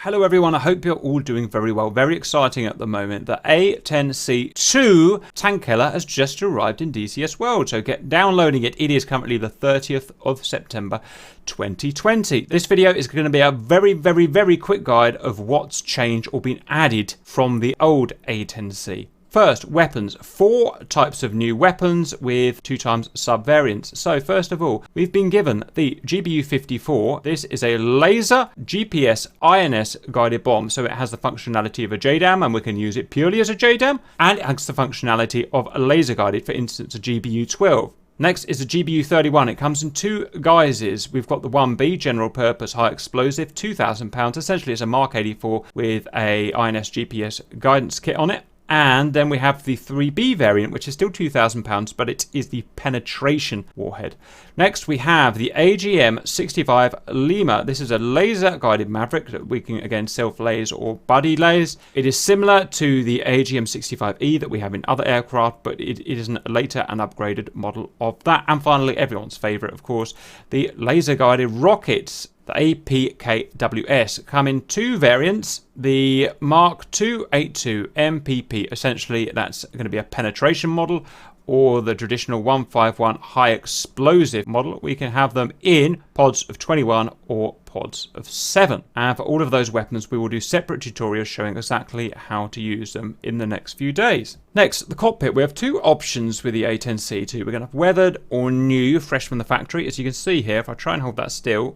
Hello everyone, I hope you're all doing very well. Very exciting at the moment. The A-10C tank killer has just arrived in DCS World, so get downloading it. It is currently the 30th of September 2020. This video is going to be a very quick guide of what's changed or been added from the old A-10C. First, weapons. 4 types of new weapons with 2 times sub-variants. So first of all, we've been given the GBU-54. This is a laser GPS INS guided bomb. So it has the functionality of a JDAM and we can use it purely as a JDAM. And it has the functionality of a laser guided, for instance, a GBU-12. Next is the GBU-31. It comes in 2 guises. We've got the 1B, general purpose high explosive, £2,000. Essentially it's a Mark 84 with a INS GPS guidance kit on it. And then we have the 3B variant, which is still £2,000, but it is the penetration warhead. Next, we have the AGM-65 Lima. This is a laser-guided Maverick that we can, again, self-laze or buddy laze. It is similar to the AGM-65E that we have in other aircraft, but it is a later and upgraded model of that. And finally, everyone's favourite, of course, the laser-guided rockets. The APKWS come in 2 variants. The Mark 282 MPP, essentially that's going to be a penetration model, or the traditional 151 high explosive model. We can have them in pods of 21 or pods of 7. And for all of those weapons, we will do separate tutorials showing exactly how to use them in the next few days. Next, the cockpit. We have 2 options with the A-10C2. We're going to have weathered or new, fresh from the factory. As you can see here, if I try and hold that still,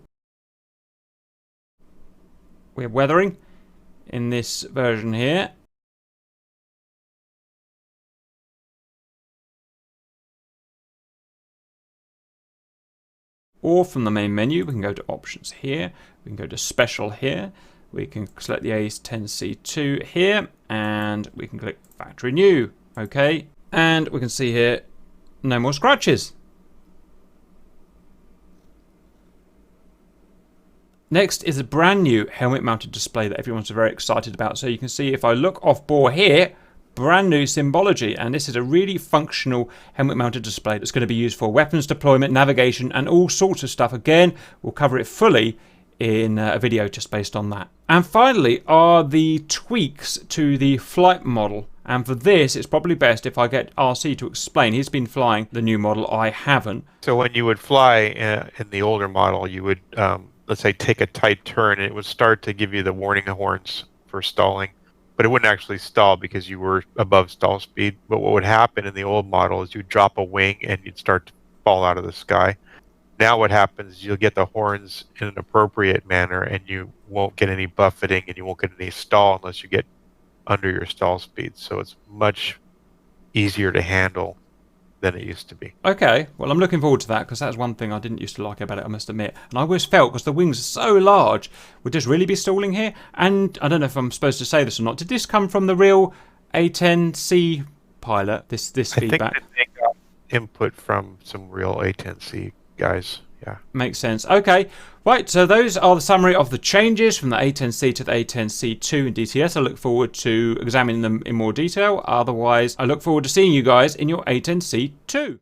we have weathering in this version here. Or from the main menu, we can go to options here. We can go to special here. We can select the A-10C2 here. And we can click factory new. Okay. And we can see here, no more scratches. Next is a brand new helmet mounted display that everyone's very excited about. So you can see if I look off bore here, brand new symbology. And this is a really functional helmet mounted display that's going to be used for weapons deployment, navigation, and all sorts of stuff. Again, we'll cover it fully in a video just based on that. And finally are the tweaks to the flight model. And for this, it's probably best if I get RC to explain. He's been flying the new model. I haven't. So when you would fly in the older model, you would let's say take a tight turn, and it would start to give you the warning horns for stalling, but it wouldn't actually stall because you were above stall speed. But what would happen in the old model is you'd drop a wing and you'd start to fall out of the sky. Now what happens is you'll get the horns in an appropriate manner and you won't get any buffeting and you won't get any stall unless you get under your stall speed. So it's much easier to handle than it used to be. Okay, well I'm looking forward to that because that's one thing I didn't used to like about it, I must admit. And I always felt, because the wings are so large, would this really be stalling here? And I don't know if I'm supposed to say this or not. Did this come from the real A-10C pilot, this feedback? I think that they got input from some real A-10C guys. Yeah. Makes sense. Okay. Right, so those are the summary of the changes from the A-10C to the A-10C2 in DCS. I look forward to examining them in more detail. Otherwise, I look forward to seeing you guys in your A-10C2.